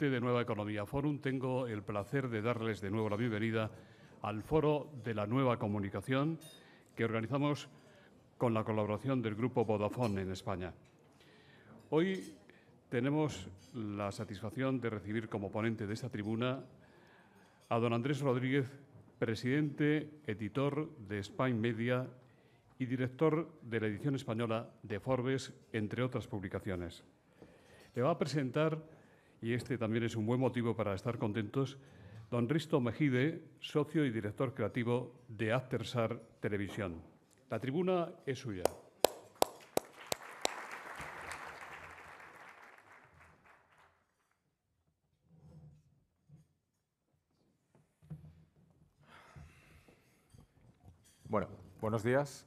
gente de Nueva Economía Forum, tengo el placer de darles de nuevo la bienvenida al Foro de la Nueva Comunicación que organizamos con la colaboración del Grupo Vodafone en España. Hoy tenemos la satisfacción de recibir como ponente de esta tribuna a don Andrés Rodríguez, presidente, editor de Spain Media y director de la edición española de Forbes, entre otras publicaciones. Le va a presentar, y este también es un buen motivo para estar contentos, don Risto Mejide, socio y director creativo de Aftersar Televisión. La tribuna es suya. Bueno, buenos días.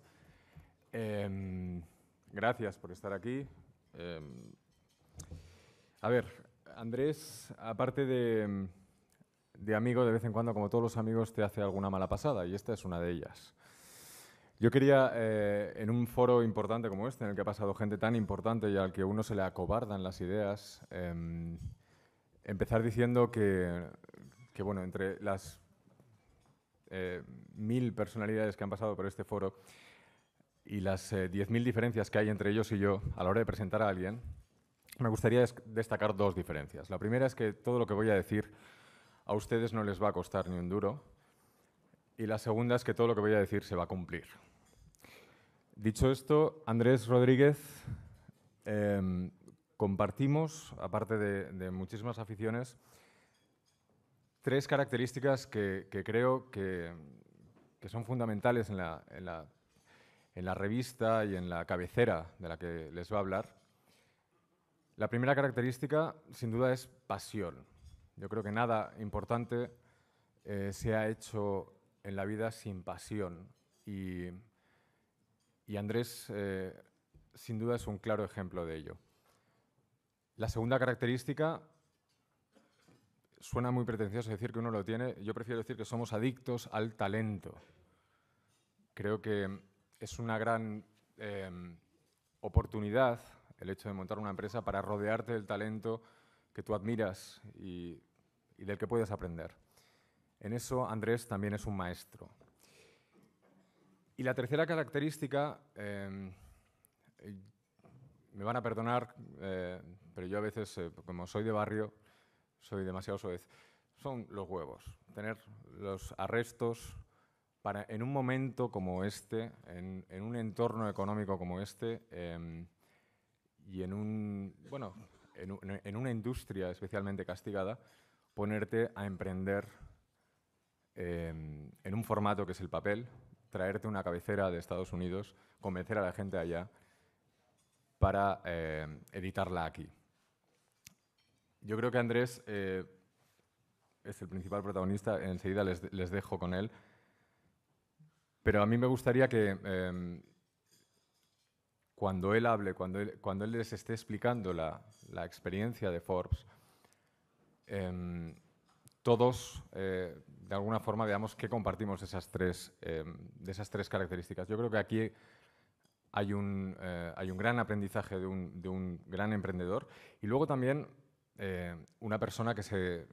Gracias por estar aquí. A ver, Andrés, aparte de amigo, de vez en cuando, como todos los amigos, te hace alguna mala pasada, y esta es una de ellas. Yo quería, en un foro importante como este, en el que ha pasado gente tan importante y al que uno se le acobardan las ideas, empezar diciendo que bueno, entre las 1000 personalidades que han pasado por este foro y las 10.000 diferencias que hay entre ellos y yo a la hora de presentar a alguien, me gustaría destacar dos diferencias. La primera es que todo lo que voy a decir a ustedes no les va a costar ni un duro, y la segunda es que todo lo que voy a decir se va a cumplir. Dicho esto, Andrés Rodríguez, compartimos, aparte de muchísimas aficiones, tres características que creo que son fundamentales en la revista y en la cabecera de la que les va a hablar. La primera característica, sin duda, es pasión. Yo creo que nada importante se ha hecho en la vida sin pasión. Y Andrés, sin duda, es un claro ejemplo de ello. La segunda característica, suena muy pretencioso decir que uno lo tiene, yo prefiero decir que somos adictos al talento. Creo que es una gran oportunidad el hecho de montar una empresa para rodearte del talento que tú admiras y del que puedes aprender. En eso Andrés también es un maestro. Y la tercera característica, me van a perdonar, pero yo a veces, como soy de barrio, soy demasiado soez, son los huevos. Tener los arrestos para, en un momento como este, en un entorno económico como este, y en una industria especialmente castigada, ponerte a emprender en un formato que es el papel, traerte una cabecera de Estados Unidos, convencer a la gente allá para editarla aquí. Yo creo que Andrés es el principal protagonista, enseguida les dejo con él, pero a mí me gustaría que cuando él hable, cuando él les esté explicando la experiencia de Forbes, todos, de alguna forma, veamos qué compartimos de esas tres características. Yo creo que aquí hay un gran aprendizaje de un gran emprendedor y luego también una persona que se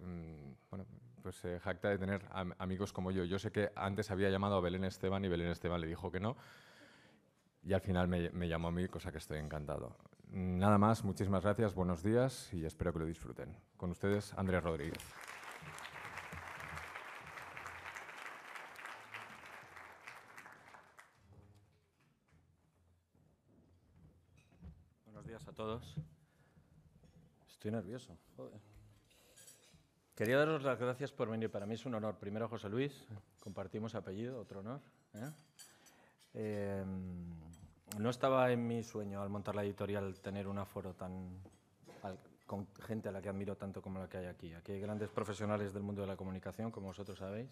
jacta de tener amigos como yo. Yo sé que antes había llamado a Belén Esteban y Belén Esteban le dijo que no. Y al final me llamó a mí, cosa que estoy encantado. Nada más, muchísimas gracias, buenos días y espero que lo disfruten. Con ustedes, Andrés Rodríguez. Buenos días a todos. Estoy nervioso, joder. Quería daros las gracias por venir. Para mí es un honor. Primero, José Luis, compartimos apellido, otro honor. No estaba en mi sueño al montar la editorial tener un aforo con gente a la que admiro tanto como la que hay aquí. Aquí hay grandes profesionales del mundo de la comunicación, como vosotros sabéis.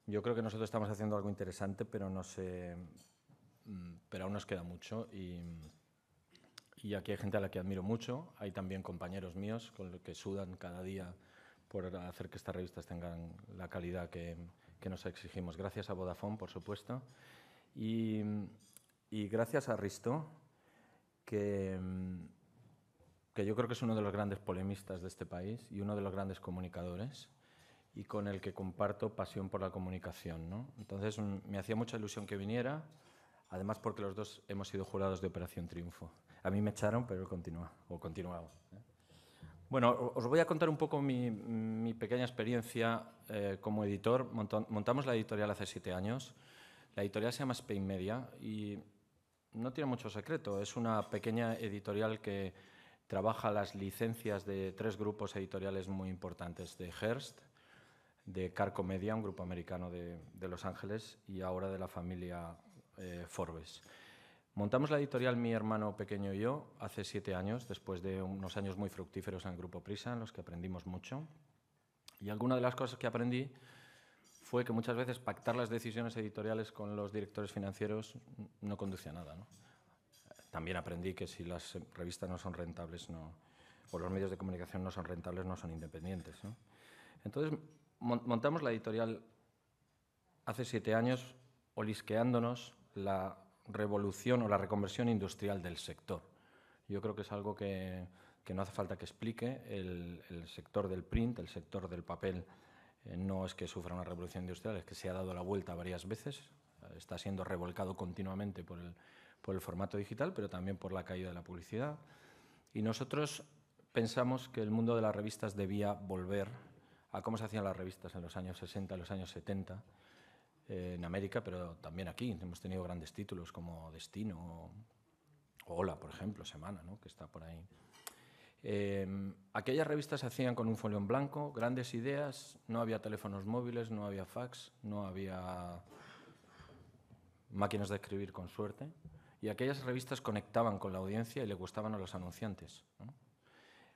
Yo creo que nosotros estamos haciendo algo interesante, pero no sé, pero aún nos queda mucho y aquí hay gente a la que admiro mucho. Hay también compañeros míos con los que sudan cada día por hacer que estas revistas tengan la calidad que nos exigimos. Gracias a Vodafone, por supuesto. Y gracias a Risto, que que yo creo que es uno de los grandes polemistas de este país y uno de los grandes comunicadores, y con el que comparto pasión por la comunicación, ¿no? Entonces me hacía mucha ilusión que viniera, además porque los dos hemos sido jurados de Operación Triunfo. A mí me echaron, pero continuaba. Bueno, os voy a contar un poco mi pequeña experiencia como editor. Montamos la editorial hace 7 años. La editorial se llama Spain Media y no tiene mucho secreto. Es una pequeña editorial que trabaja las licencias de 3 grupos editoriales muy importantes, de Hearst, de Carco Media, un grupo americano de Los Ángeles, y ahora de la familia Forbes. Montamos la editorial mi hermano pequeño y yo hace 7 años, después de unos años muy fructíferos en el Grupo Prisa, en los que aprendimos mucho. Y alguna de las cosas que aprendí fue que muchas veces pactar las decisiones editoriales con los directores financieros no conduce a nada, ¿no? También aprendí que si las revistas no son rentables, o los medios de comunicación no son rentables, no son independientes, ¿no? Entonces, montamos la editorial hace 7 años olisqueándonos la revolución o la reconversión industrial del sector. Yo creo que es algo que no hace falta que explique. El sector del print, el sector del papel, no es que sufra una revolución industrial, es que se ha dado la vuelta varias veces, está siendo revolcado continuamente por el formato digital, pero también por la caída de la publicidad. Y nosotros pensamos que el mundo de las revistas debía volver a cómo se hacían las revistas en los años 60, los años 70, en América, pero también aquí. Hemos tenido grandes títulos como Destino o Hola, por ejemplo, Semana, ¿no?, que está por ahí. Aquellas revistas se hacían con un folio en blanco, grandes ideas, no había teléfonos móviles, no había fax, no había máquinas de escribir con suerte, y aquellas revistas conectaban con la audiencia y le gustaban a los anunciantes, ¿no?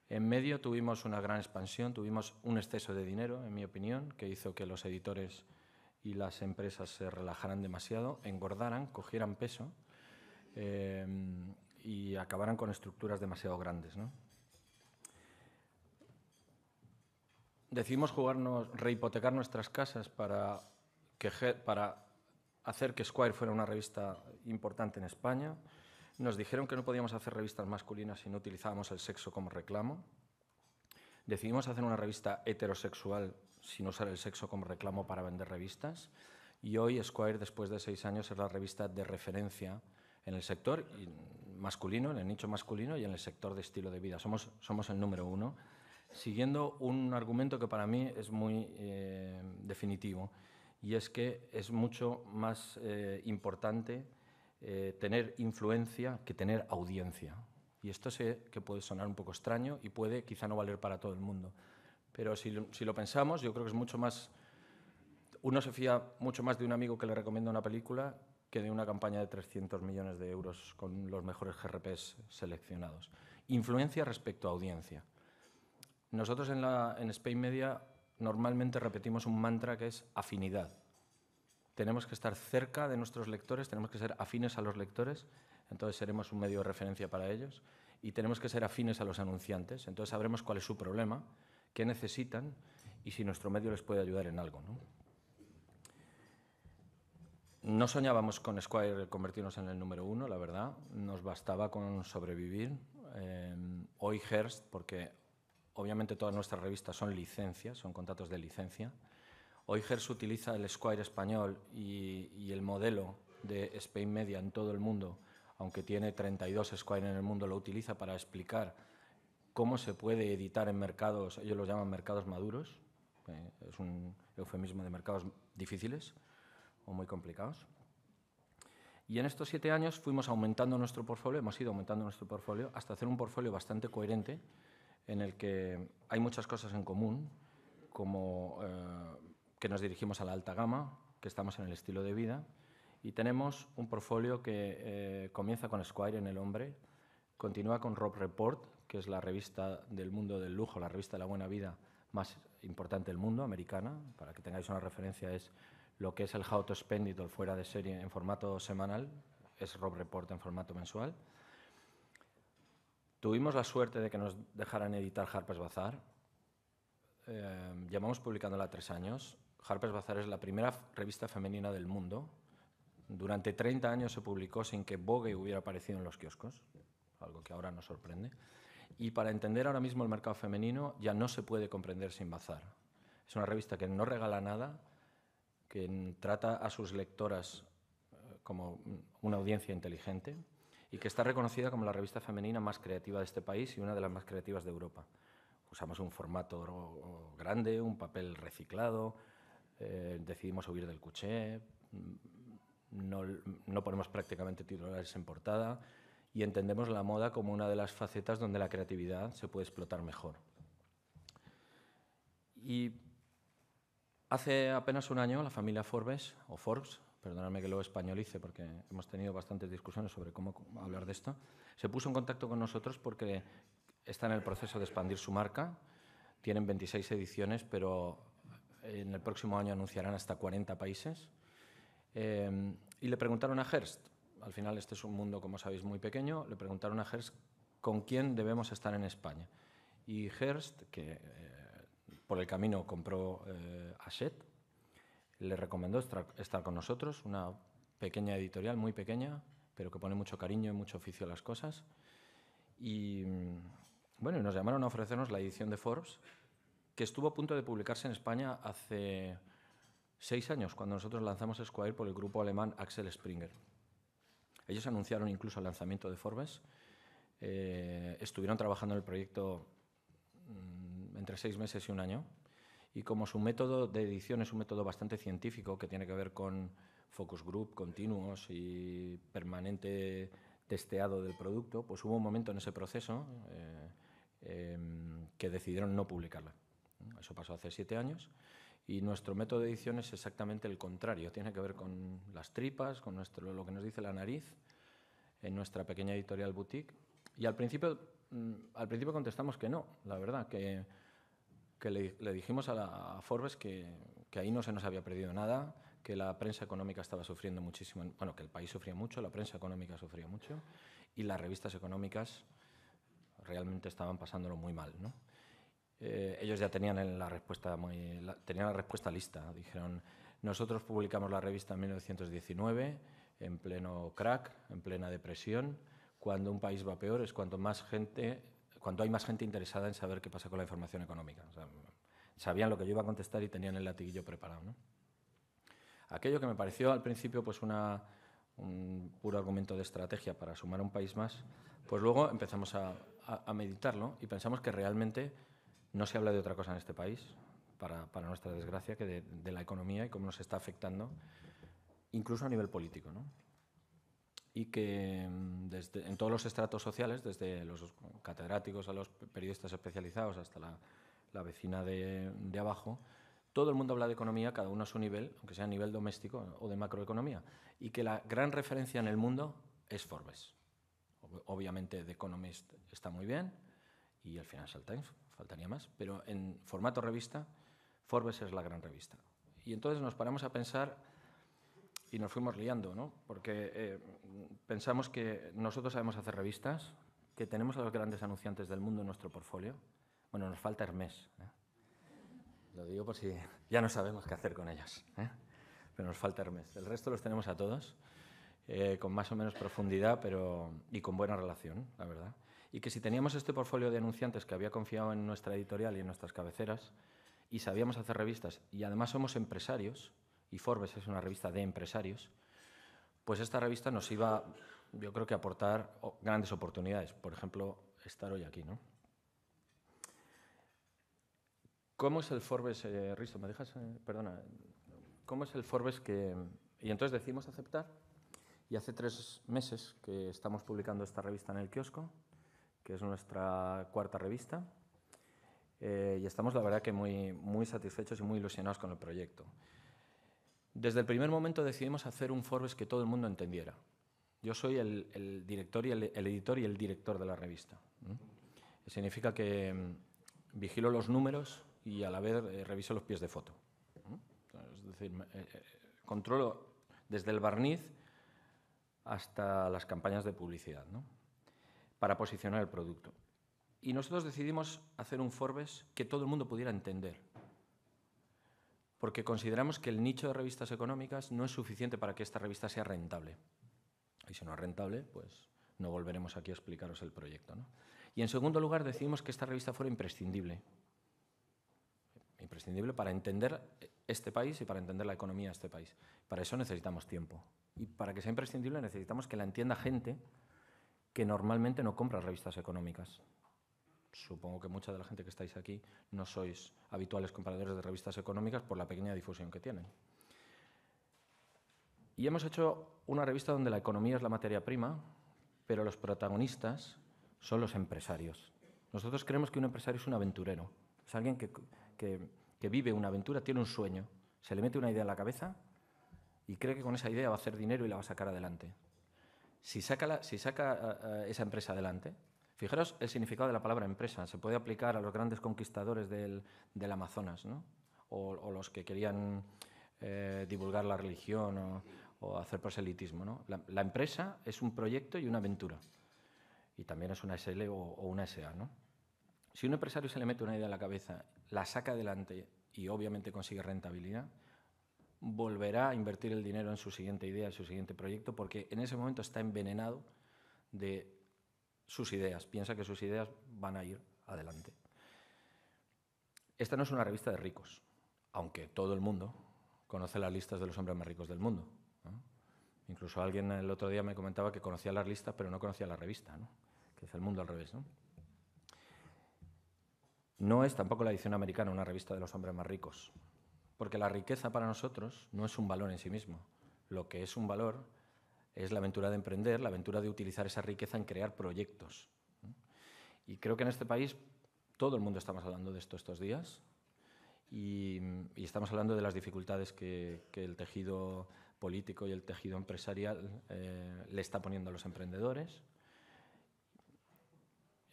En medio tuvimos una gran expansión, tuvimos un exceso de dinero, en mi opinión, que hizo que los editores y las empresas se relajaran demasiado, engordaran, cogieran peso y acabaran con estructuras demasiado grandes, ¿no? Decidimos rehipotecar nuestras casas para hacer que Squire fuera una revista importante en España. Nos dijeron que no podíamos hacer revistas masculinas si no utilizábamos el sexo como reclamo. Decidimos hacer una revista heterosexual sin usar el sexo como reclamo para vender revistas. Y hoy Squire, después de 6 años, es la revista de referencia en el sector masculino, en el nicho masculino y en el sector de estilo de vida. Somos el número 1, siguiendo un argumento que para mí es muy definitivo, y es que es mucho más importante tener influencia que tener audiencia. Y esto sé que puede sonar un poco extraño y puede quizá no valer para todo el mundo. Pero si lo pensamos, yo creo que es mucho más... Uno se fía mucho más de un amigo que le recomienda una película que de una campaña de 300 millones de euros con los mejores GRPs seleccionados. Influencia respecto a audiencia. Nosotros en Spain Media normalmente repetimos un mantra que es afinidad. Tenemos que estar cerca de nuestros lectores, tenemos que ser afines a los lectores, entonces seremos un medio de referencia para ellos, y tenemos que ser afines a los anunciantes, entonces sabremos cuál es su problema, qué necesitan y si nuestro medio les puede ayudar en algo, ¿no? No soñábamos con Squire convertirnos en el número 1, la verdad, nos bastaba con sobrevivir. Hoy Hearst, porque obviamente todas nuestras revistas son licencias, son contratos de licencia. Hoy Hearst utiliza el Squire español y el modelo de Spain Media en todo el mundo, aunque tiene 32 Squire en el mundo, lo utiliza para explicar cómo se puede editar en mercados, ellos lo llaman mercados maduros, es un eufemismo de mercados difíciles o muy complicados. Y en estos 7 años fuimos aumentando nuestro portfolio, hemos ido aumentando nuestro portfolio hasta hacer un portfolio bastante coherente en el que hay muchas cosas en común, como que nos dirigimos a la alta gama, que estamos en el estilo de vida, y tenemos un portfolio que comienza con Squire en el hombre, continúa con Robb Report, que es la revista del mundo del lujo, la revista de la buena vida más importante del mundo, americana. Para que tengáis una referencia, es lo que es el How to Spend It o fuera de serie en formato semanal, es Robb Report en formato mensual. Tuvimos la suerte de que nos dejaran editar Harper's Bazaar. Llevamos publicándola 3 años. Harper's Bazaar es la primera revista femenina del mundo. Durante 30 años se publicó sin que Vogue hubiera aparecido en los kioscos, algo que ahora nos sorprende. Y para entender ahora mismo el mercado femenino ya no se puede comprender sin Bazar. Es una revista que no regala nada, que trata a sus lectoras como una audiencia inteligente y que está reconocida como la revista femenina más creativa de este país y una de las más creativas de Europa. Usamos un formato grande, un papel reciclado, decidimos huir del cuché, no ponemos prácticamente titulares en portada y entendemos la moda como una de las facetas donde la creatividad se puede explotar mejor. Y hace apenas un año la familia Forbes, o Forbes, perdonadme que lo españolice porque hemos tenido bastantes discusiones sobre cómo hablar de esto, se puso en contacto con nosotros porque está en el proceso de expandir su marca. Tienen 26 ediciones, pero en el próximo año anunciarán hasta 40 países. Y le preguntaron a Hearst, al final este es un mundo, como sabéis, muy pequeño, le preguntaron a Hearst con quién debemos estar en España. Y Hearst, que por el camino compró Hachette, le recomendó estar con nosotros, una pequeña editorial, muy pequeña, pero que pone mucho cariño y mucho oficio a las cosas. Y bueno, nos llamaron a ofrecernos la edición de Forbes, que estuvo a punto de publicarse en España hace 6 años, cuando nosotros lanzamos Esquire por el grupo alemán Axel Springer. Ellos anunciaron incluso el lanzamiento de Forbes, estuvieron trabajando en el proyecto entre 6 meses y un año, y como su método de edición es un método bastante científico que tiene que ver con focus group continuos y permanente testeado del producto, pues hubo un momento en ese proceso que decidieron no publicarla. Eso pasó hace 7 años y nuestro método de edición es exactamente el contrario. Tiene que ver con las tripas, con lo que nos dice la nariz en nuestra pequeña editorial boutique. Y al principio contestamos que no, la verdad, que le dijimos a Forbes que ahí no se nos había perdido nada, que la prensa económica estaba sufriendo muchísimo, bueno, que el país sufría mucho, la prensa económica sufría mucho y las revistas económicas realmente estaban pasándolo muy mal, ¿no? Ellos ya tenían la respuesta lista. Dijeron, nosotros publicamos la revista en 1919, en pleno crack, en plena depresión. Cuando un país va peor es cuando hay más gente interesada en saber qué pasa con la información económica. O sea, sabían lo que yo iba a contestar y tenían el latiguillo preparado, ¿no? Aquello que me pareció al principio pues un puro argumento de estrategia para sumar un país más, pues luego empezamos a meditarlo y pensamos que realmente no se habla de otra cosa en este país, para nuestra desgracia, que de la economía y cómo nos está afectando, incluso a nivel político, ¿no? Y que en todos los estratos sociales, desde los catedráticos a los periodistas especializados hasta la vecina de abajo, todo el mundo habla de economía, cada uno a su nivel, aunque sea a nivel doméstico o de macroeconomía, y que la gran referencia en el mundo es Forbes. Obviamente The Economist está muy bien y el Financial Times, faltaría más, pero en formato revista, Forbes es la gran revista. Y entonces nos paramos a pensar y nos fuimos liando, ¿no? Porque pensamos que nosotros sabemos hacer revistas, que tenemos a los grandes anunciantes del mundo en nuestro portfolio. Bueno, nos falta Hermès, ¿eh? Lo digo por si ya no sabemos qué hacer con ellos, ¿eh? Pero nos falta Hermès. El resto los tenemos a todos, con más o menos profundidad y con buena relación, la verdad. Y que si teníamos este portfolio de anunciantes que había confiado en nuestra editorial y en nuestras cabeceras, y sabíamos hacer revistas, y además somos empresarios, y Forbes es una revista de empresarios, pues esta revista nos iba, yo creo que, a aportar grandes oportunidades. Por ejemplo, estar hoy aquí, ¿no? ¿Cómo es el Forbes, Risto, me dejas? Perdona. ¿Cómo es el Forbes que...? Y entonces decidimos aceptar, y hace 3 meses que estamos publicando esta revista en el kiosco, que es nuestra 4ª revista, y estamos, la verdad, que muy, muy satisfechos y muy ilusionados con el proyecto. Desde el primer momento decidimos hacer un Forbes que todo el mundo entendiera. Yo soy el editor y el director de la revista. Significa que vigilo los números y a la vez reviso los pies de foto. Es decir, controlo desde el barniz hasta las campañas de publicidad, ¿no? Para posicionar el producto. Y nosotros decidimos hacer un Forbes que todo el mundo pudiera entender, porque consideramos que el nicho de revistas económicas no es suficiente para que esta revista sea rentable. Y si no es rentable, pues no volveremos aquí a explicaros el proyecto, ¿no? Y en segundo lugar, decidimos que esta revista fuera imprescindible. Imprescindible para entender este país y para entender la economía de este país. Para eso necesitamos tiempo. Y para que sea imprescindible necesitamos que la entienda gente que normalmente no compra revistas económicas. Supongo que mucha de la gente que estáis aquí no sois habituales compradores de revistas económicas por la pequeña difusión que tienen. Y hemos hecho una revista donde la economía es la materia prima, pero los protagonistas son los empresarios. Nosotros creemos que un empresario es un aventurero. Es alguien que vive una aventura, tiene un sueño, se le mete una idea en la cabeza y cree que con esa idea va a hacer dinero y la va a sacar adelante. Si saca esa empresa adelante, fijaros el significado de la palabra empresa, se puede aplicar a los grandes conquistadores del Amazonas, ¿no? o los que querían divulgar la religión o hacer proselitismo, ¿no? La empresa es un proyecto y una aventura, y también es una SL o una SA, ¿no? Si un empresario se le mete una idea en la cabeza, la saca adelante y obviamente consigue rentabilidad, volverá a invertir el dinero en su siguiente idea, en su siguiente proyecto, porque en ese momento está envenenado de sus ideas, piensa que sus ideas van a ir adelante. Esta no es una revista de ricos, aunque todo el mundo conoce las listas de los hombres más ricos del mundo, ¿no? Incluso alguien el otro día me comentaba que conocía las listas, pero no conocía la revista, ¿no? Que es el mundo al revés, ¿no? No es tampoco la edición americana una revista de los hombres más ricos, porque la riqueza para nosotros no es un valor en sí mismo. Lo que es un valor es la aventura de emprender, la aventura de utilizar esa riqueza en crear proyectos. Y creo que en este país todo el mundo estamos hablando de esto estos días y estamos hablando de las dificultades que el tejido político y el tejido empresarial le está poniendo a los emprendedores.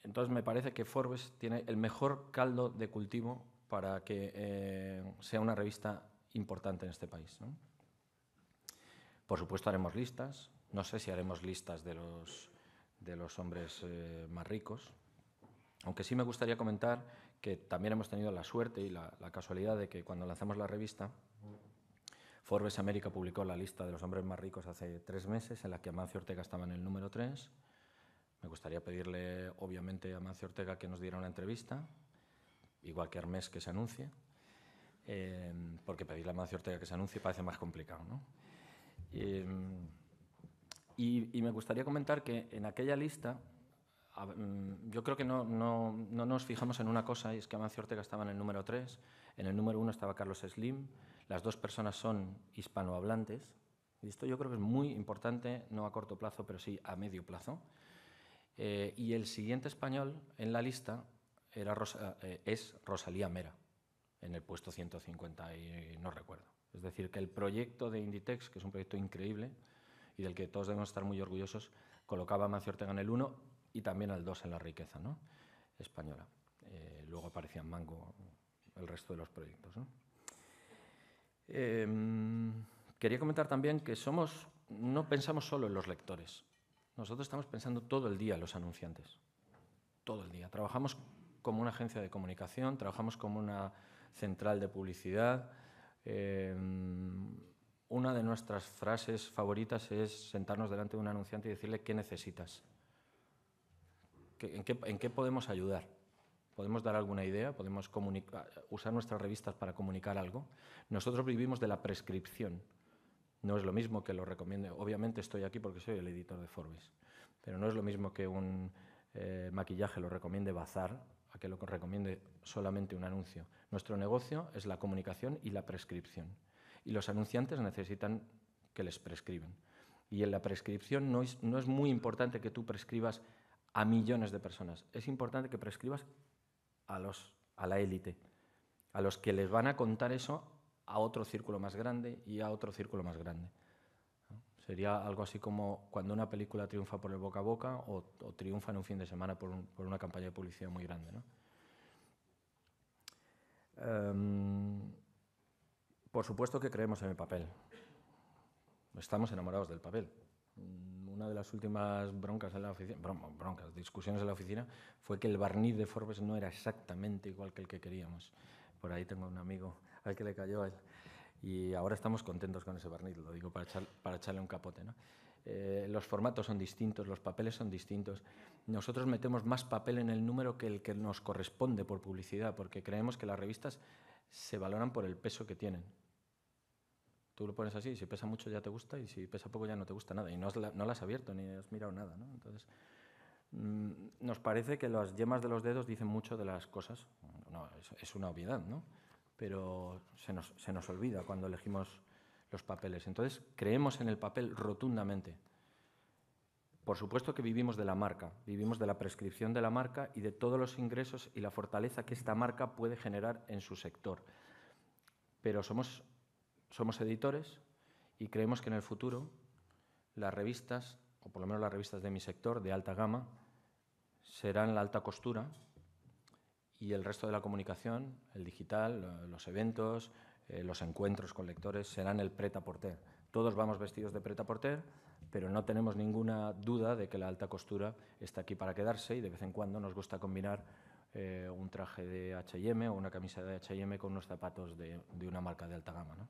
Entonces me parece que Forbes tiene el mejor caldo de cultivo para que sea una revista importante en este país, ¿no? Por supuesto haremos listas, no sé si haremos listas de los hombres más ricos, aunque sí me gustaría comentar que también hemos tenido la suerte y la casualidad de que cuando lanzamos la revista, Forbes América publicó la lista de los hombres más ricos hace 3 meses, en la que Amancio Ortega estaba en el número 3. Me gustaría pedirle, obviamente, a Amancio Ortega que nos diera una entrevista, igual que Hermès que se anuncie, porque pedirle a Amancio Ortega que se anuncie parece más complicado, ¿no? Y me gustaría comentar que en aquella lista, yo creo que no nos fijamos en una cosa, y es que Amancio Ortega estaba en el número 3, en el número 1 estaba Carlos Slim, las 2 personas son hispanohablantes, y esto yo creo que es muy importante, no a corto plazo, pero sí a medio plazo. Y el siguiente español en la lista es Rosalía Mera, en el puesto 150 y no recuerdo. Es decir, que el proyecto de Inditex, que es un proyecto increíble y del que todos debemos estar muy orgullosos, colocaba a Amancio Ortega en el 1 y también al 2 en la riqueza, ¿no? Española. Luego aparecía en Mango el resto de los proyectos, ¿no? Quería comentar también que no pensamos solo en los lectores. Nosotros estamos pensando todo el día en los anunciantes, todo el día. Trabajamos como una agencia de comunicación, trabajamos como una central de publicidad. Una de nuestras frases favoritas es sentarnos delante de un anunciante y decirle qué necesitas, en qué podemos ayudar. ¿Podemos dar alguna idea? ¿Podemos usar nuestras revistas para comunicar algo? Nosotros vivimos de la prescripción. No es lo mismo que lo recomiende. Obviamente estoy aquí porque soy el editor de Forbes, pero no es lo mismo que un maquillaje lo recomiende Bazar a que lo recomiende solamente un anuncio. Nuestro negocio es la comunicación y la prescripción. Y los anunciantes necesitan que les prescriben. Y en la prescripción no es muy importante que tú prescribas a millones de personas. Es importante que prescribas a la élite, a los que les van a contar eso a otro círculo más grande y a otro círculo más grande, ¿no? Sería algo así como cuando una película triunfa por el boca a boca o triunfa en un fin de semana por una campaña de publicidad muy grande, ¿no? Por supuesto que creemos en el papel. Estamos enamorados del papel. Una de las últimas discusiones en la oficina fue que el barniz de Forbes no era exactamente igual que el que queríamos. Por ahí tengo un amigo al que le cayó Y ahora estamos contentos con ese barniz, lo digo para echarle un capote, ¿no? Los formatos son distintos, los papeles son distintos. Nosotros metemos más papel en el número que el que nos corresponde por publicidad, porque creemos que las revistas se valoran por el peso que tienen. Tú lo pones así, si pesa mucho ya te gusta y si pesa poco ya no te gusta nada. Y no la has abierto ni has mirado nada, ¿no? Entonces, nos parece que las yemas de los dedos dicen mucho de las cosas. No, es una obviedad, ¿no? Pero se nos olvida cuando elegimos los papeles. Entonces, creemos en el papel rotundamente. Por supuesto que vivimos de la marca, vivimos de la prescripción de la marca y de todos los ingresos y la fortaleza que esta marca puede generar en su sector. Pero somos editores y creemos que en el futuro las revistas, o por lo menos las revistas de mi sector, de alta gama, serán la alta costura y el resto de la comunicación, el digital, los eventos, los encuentros con lectores, serán el prêt-à-porter. Todos vamos vestidos de prêt-à-porter, pero no tenemos ninguna duda de que la alta costura está aquí para quedarse y de vez en cuando nos gusta combinar un traje de H&M o una camisa de H&M con unos zapatos de una marca de alta gama, ¿no?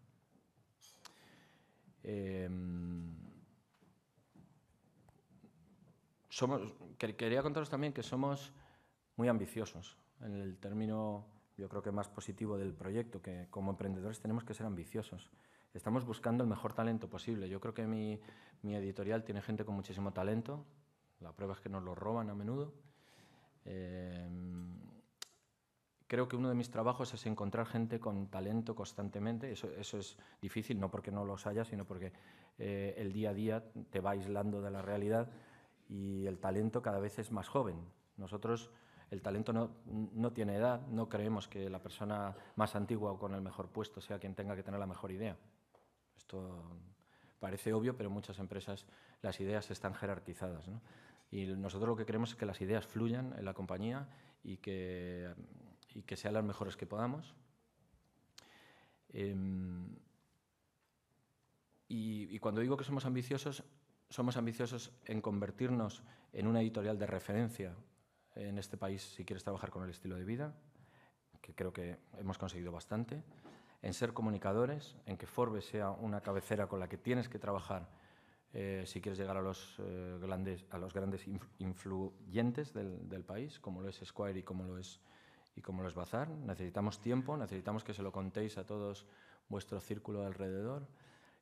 Quería contaros también que somos muy ambiciosos. En el término, yo creo que más positivo del proyecto, que como emprendedores tenemos que ser ambiciosos. Estamos buscando el mejor talento posible. Yo creo que mi editorial tiene gente con muchísimo talento. La prueba es que nos lo roban a menudo. Creo que uno de mis trabajos es encontrar gente con talento constantemente. Eso es difícil, no porque no los haya, sino porque el día a día te va aislando de la realidad y el talento cada vez es más joven. Nosotros, el talento no tiene edad, no creemos que la persona más antigua o con el mejor puesto sea quien tenga que tener la mejor idea. Esto parece obvio, pero en muchas empresas las ideas están jerarquizadas, ¿no? Y nosotros lo que queremos es que las ideas fluyan en la compañía y que sean las mejores que podamos. Y cuando digo que somos ambiciosos en convertirnos en una editorial de referencia en este país si quieres trabajar con el estilo de vida, que creo que hemos conseguido bastante, en ser comunicadores, en que Forbes sea una cabecera con la que tienes que trabajar si quieres llegar a los grandes influyentes del país, como lo es Esquire y como lo es Bazar. Necesitamos tiempo, necesitamos que se lo contéis a todos vuestro círculo de alrededor,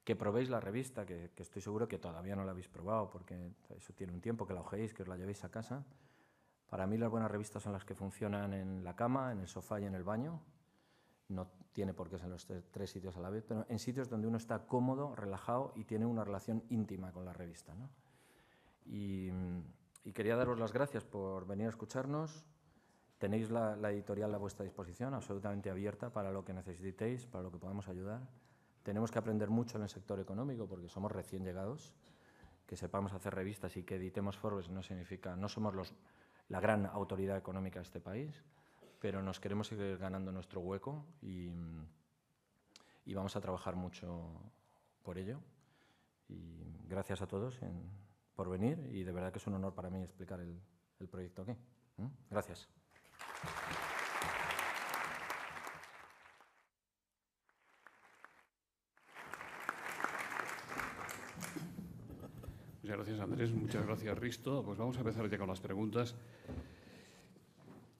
que probéis la revista, que estoy seguro que todavía no la habéis probado, porque eso tiene un tiempo, que la ojeéis, que os la llevéis a casa. Para mí las buenas revistas son las que funcionan en la cama, en el sofá y en el baño. No tiene por qué ser en los tres sitios a la vez, pero en sitios donde uno está cómodo, relajado y tiene una relación íntima con la revista, ¿no? Y quería daros las gracias por venir a escucharnos. Tenéis la editorial a vuestra disposición, absolutamente abierta para lo que necesitéis, para lo que podamos ayudar. Tenemos que aprender mucho en el sector económico porque somos recién llegados. Que sepamos hacer revistas y que editemos Forbes no significa, no somos la gran autoridad económica de este país, pero nos queremos seguir ganando nuestro hueco y vamos a trabajar mucho por ello. Y gracias a todos por venir y de verdad que es un honor para mí explicar el proyecto aquí. Gracias. Muchas gracias, Andrés. Muchas gracias, Risto. Pues vamos a empezar ya con las preguntas.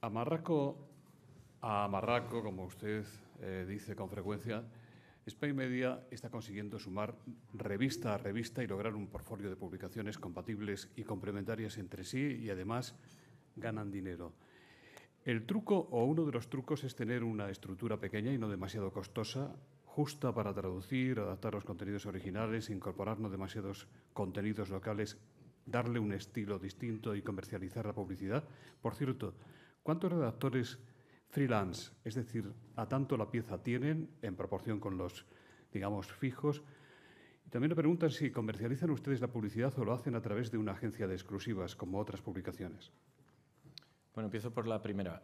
A Marraco, como usted dice con frecuencia, Spain Media está consiguiendo sumar revista a revista y lograr un portfolio de publicaciones compatibles y complementarias entre sí y además ganan dinero. El truco o uno de los trucos es tener una estructura pequeña y no demasiado costosa, justa para traducir, adaptar los contenidos originales, incorporar no demasiados contenidos locales, darle un estilo distinto y comercializar la publicidad. Por cierto, ¿cuántos redactores freelance, es decir, a tanto la pieza tienen en proporción con los, digamos, fijos? Y también me preguntan si comercializan ustedes la publicidad o lo hacen a través de una agencia de exclusivas, como otras publicaciones. Bueno, empiezo por la primera.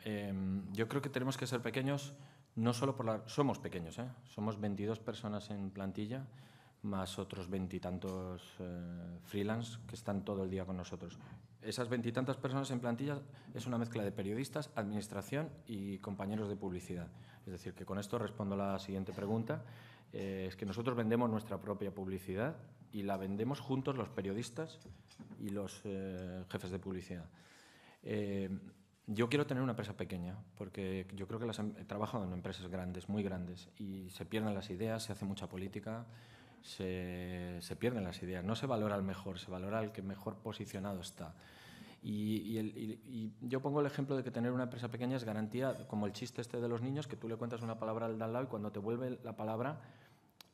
Yo creo que tenemos que ser pequeños, no solo somos pequeños, ¿eh? Somos 22 personas en plantilla, más otros 20 y tantos freelance que están todo el día con nosotros. Esas 20 y tantas personas en plantilla es una mezcla de periodistas, administración y compañeros de publicidad. Es decir, que con esto respondo a la siguiente pregunta. es que nosotros vendemos nuestra propia publicidad y la vendemos juntos los periodistas y los jefes de publicidad. Yo quiero tener una empresa pequeña, porque yo creo que he trabajado en empresas grandes, muy grandes, y se pierden las ideas, se hace mucha política, se pierden las ideas. No se valora al mejor, se valora al que mejor posicionado está. Y yo pongo el ejemplo de que tener una empresa pequeña es garantía, como el chiste este de los niños, que tú le cuentas una palabra al de al lado y cuando te vuelve la palabra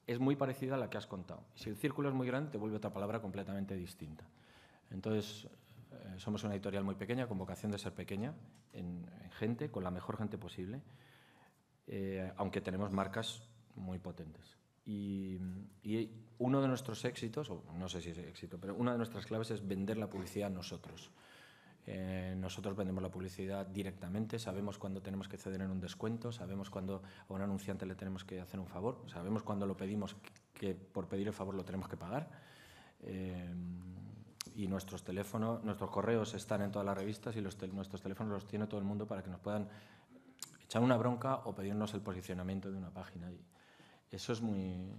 es muy parecida a la que has contado. Y si el círculo es muy grande, te vuelve otra palabra completamente distinta. Entonces, somos una editorial muy pequeña, con vocación de ser pequeña, en gente, con la mejor gente posible, aunque tenemos marcas muy potentes. Y uno de nuestros éxitos, o no sé si es éxito, pero una de nuestras claves es vender la publicidad nosotros. Nosotros vendemos la publicidad directamente, sabemos cuándo tenemos que ceder en un descuento, sabemos cuándo a un anunciante le tenemos que hacer un favor, sabemos cuándo lo pedimos, que por pedir el favor lo tenemos que pagar. Y nuestros correos están en todas las revistas y nuestros teléfonos los tiene todo el mundo para que nos puedan echar una bronca o pedirnos el posicionamiento de una página. Y eso es muy...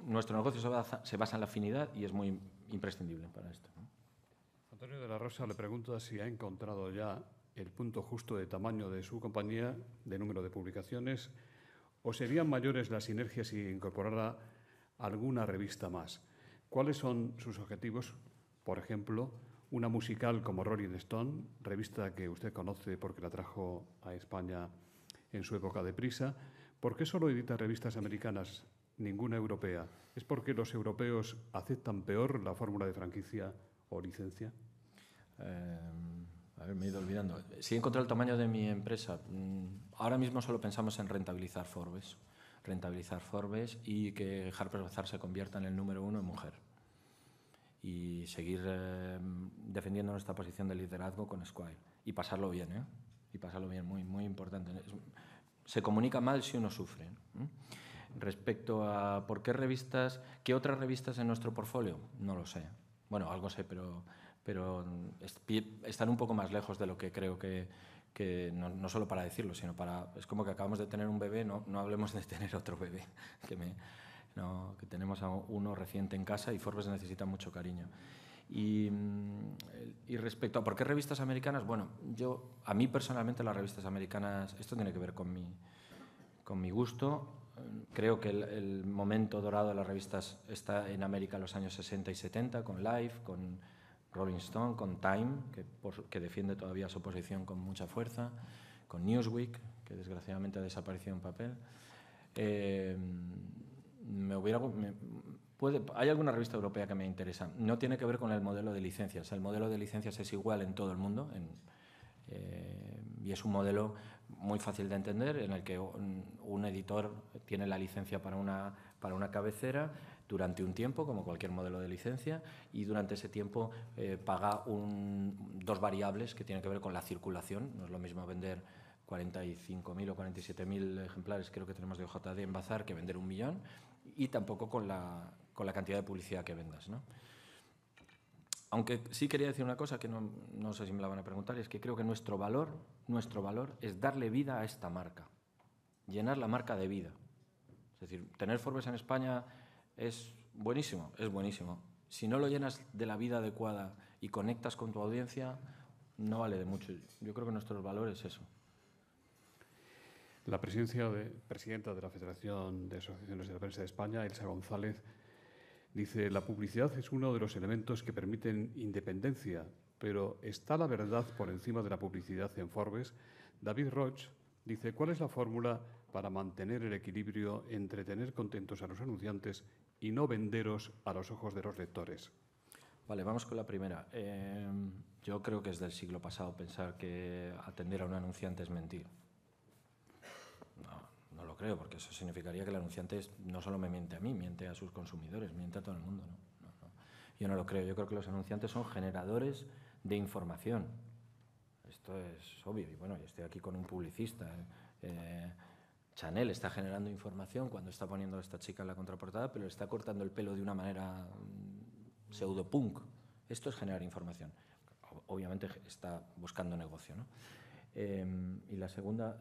Nuestro negocio se basa en la afinidad y es muy imprescindible para esto, ¿no? Antonio de la Rosa le pregunta si ha encontrado ya el punto justo de tamaño de su compañía, de número de publicaciones, o serían mayores las sinergias si incorporara alguna revista más. ¿Cuáles son sus objetivos? Por ejemplo, una musical como Rolling Stone, revista que usted conoce porque la trajo a España en su época de prisa. ¿Por qué solo edita revistas americanas, ninguna europea? ¿Es porque los europeos aceptan peor la fórmula de franquicia o licencia? A ver, me he ido olvidando. Si he encontrado el tamaño de mi empresa, ahora mismo solo pensamos en rentabilizar Forbes y que Harper's Bazaar se convierta en el número 1 en mujer y seguir defendiendo nuestra posición de liderazgo con Esquire y pasarlo bien, y pasarlo bien, muy, muy importante. Se comunica mal si uno sufre, Respecto a por qué revistas, qué otras revistas en nuestro portfolio, no lo sé. Bueno, algo sé, pero están un poco más lejos de lo que creo que no solo para decirlo, sino para... Es como que acabamos de tener un bebé, no hablemos de tener otro bebé, que tenemos a uno reciente en casa y Forbes necesita mucho cariño. Y respecto a por qué revistas americanas, bueno, a mí personalmente las revistas americanas, esto tiene que ver con mi gusto. Creo que el momento dorado de las revistas está en América en los años 60 y 70, con Life, con Rolling Stone, con Time, que defiende todavía su posición con mucha fuerza, con Newsweek, que desgraciadamente ha desaparecido en papel. Hay alguna revista europea que me interesa. No tiene que ver con el modelo de licencias. El modelo de licencias es igual en todo el mundo y es un modelo muy fácil de entender, en el que un editor tiene la licencia para una cabecera durante un tiempo, como cualquier modelo de licencia, y durante ese tiempo paga dos variables que tienen que ver con la circulación. No es lo mismo vender 45.000 o 47.000 ejemplares, creo que tenemos de OJD en Bazar, que vender 1 millón, y tampoco con la cantidad de publicidad que vendas, ¿no? Aunque sí quería decir una cosa que no sé si me la van a preguntar, y es que creo que nuestro valor es darle vida a esta marca, llenar la marca de vida. Es decir, tener Forbes en España es buenísimo, es buenísimo. Si no lo llenas de la vida adecuada y conectas con tu audiencia, no vale de mucho. Yo creo que nuestro valor es eso. La presidenta de la Federación de Asociaciones de la Prensa de España, Elsa González, dice: la publicidad es uno de los elementos que permiten independencia, pero ¿está la verdad por encima de la publicidad en Forbes? David Roch dice: ¿cuál es la fórmula para mantener el equilibrio entre tener contentos a los anunciantes y no venderos a los ojos de los lectores? Vale, vamos con la primera. Yo creo que es del siglo pasado pensar que atender a un anunciante es mentir. No lo creo, porque eso significaría que el anunciante no solo me miente a mí, miente a sus consumidores, miente a todo el mundo, ¿no? Yo no lo creo. Yo creo que los anunciantes son generadores de información. Esto es obvio. Y bueno, yo estoy aquí con un publicista. Chanel está generando información cuando está poniendo a esta chica en la contraportada, pero le está cortando el pelo de una manera pseudo-punk. Esto es generar información. Obviamente está buscando negocio, ¿no? Y la segunda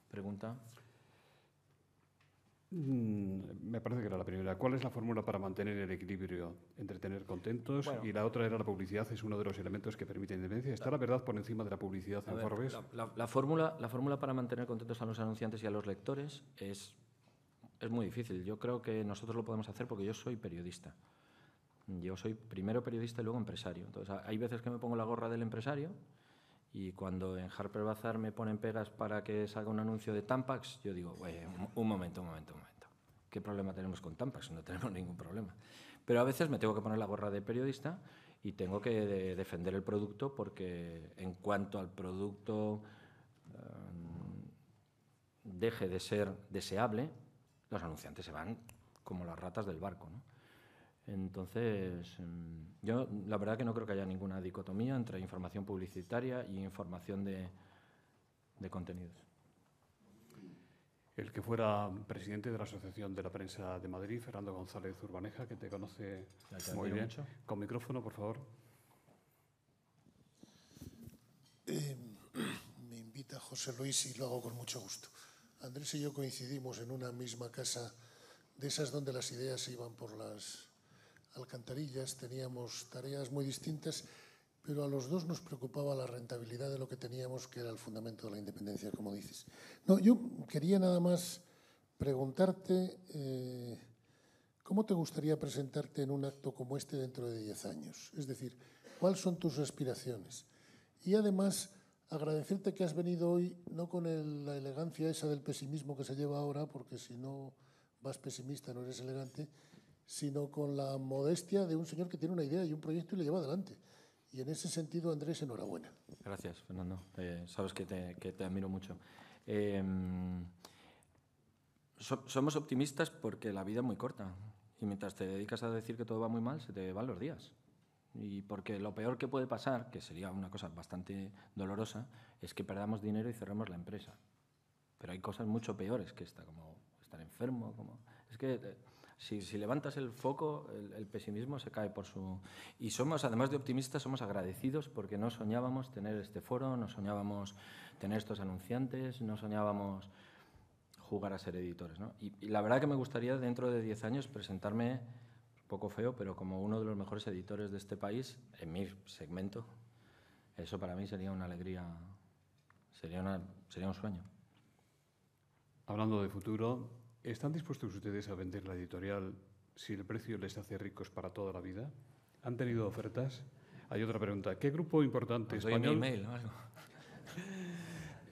pregunta. Me parece que era la primera. ¿Cuál es la fórmula para mantener el equilibrio entre tener contentos? Bueno. Y la otra era la publicidad, es uno de los elementos que permite independencia. ¿Está la verdad por encima de la publicidad en Forbes? La fórmula para mantener contentos a los anunciantes y a los lectores es muy difícil. Yo creo que nosotros lo podemos hacer porque yo soy periodista. Yo soy primero periodista y luego empresario. Entonces, hay veces que me pongo la gorra del empresario y cuando en Harper Bazaar me ponen pegas para que salga un anuncio de Tampax, yo digo, un momento. ¿Qué problema tenemos con Tampax? No tenemos ningún problema. Pero a veces me tengo que poner la gorra de periodista y tengo que defender el producto porque en cuanto al producto deje de ser deseable, los anunciantes se van como las ratas del barco, ¿no? Entonces, yo la verdad que no creo que haya ninguna dicotomía entre información publicitaria y información de contenidos. El que fuera presidente de la Asociación de la Prensa de Madrid, Fernando González Urbaneja, que te conoce muy bien. Mucho. Con micrófono, por favor. Me invita José Luis y lo hago con mucho gusto. Andrés y yo coincidimos en una misma casa, de esas donde las ideas se iban por las alcantarillas, teníamos tareas muy distintas, pero a los dos nos preocupaba la rentabilidad de lo que teníamos, que era el fundamento de la independencia, como dices. No, yo quería nada más preguntarte ¿cómo te gustaría presentarte en un acto como este dentro de 10 años? Es decir, ¿cuáles son tus aspiraciones? Y además, agradecerte que has venido hoy, no con la elegancia esa del pesimismo que se lleva ahora, porque si no vas pesimista no eres elegante, sino con la modestia de un señor que tiene una idea y un proyecto y le lleva adelante. Y en ese sentido, Andrés, enhorabuena. Gracias, Fernando. Sabes que te admiro mucho. Somos optimistas porque la vida es muy corta y mientras te dedicas a decir que todo va muy mal, se te van los días. Y porque lo peor que puede pasar, que sería una cosa bastante dolorosa, es que perdamos dinero y cerremos la empresa. Pero hay cosas mucho peores que esta, como estar enfermo. Es que si levantas el foco, el pesimismo se cae por su... Y somos, además de optimistas, somos agradecidos porque no soñábamos tener este foro, no soñábamos tener estos anunciantes, no soñábamos jugar a ser editores, ¿no? Y la verdad que me gustaría dentro de 10 años presentarme, un poco feo, pero como uno de los mejores editores de este país, en mi segmento. Eso para mí sería una alegría, sería un sueño. Hablando de futuro, ¿están dispuestos ustedes a vender la editorial si el precio les hace ricos para toda la vida? ¿Han tenido ofertas? Hay otra pregunta. ¿Qué grupo importante español? ¿Doy mi email o algo?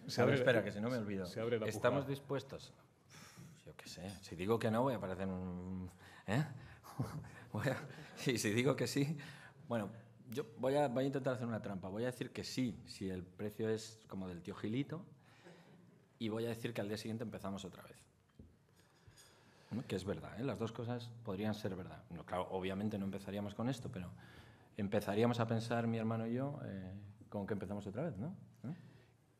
Espera, que si no me olvido. ¿Estamos dispuestos? Yo qué sé. Si digo que no, voy a parecer un... Y si digo que sí... Bueno, yo voy a intentar hacer una trampa. Voy a decir que sí, si el precio es como del tío Gilito, y voy a decir que al día siguiente empezamos otra vez. Que es verdad, ¿eh? Las dos cosas podrían ser verdad. No, claro, obviamente no empezaríamos con esto, pero empezaríamos a pensar, mi hermano y yo, con que empezamos otra vez, ¿no?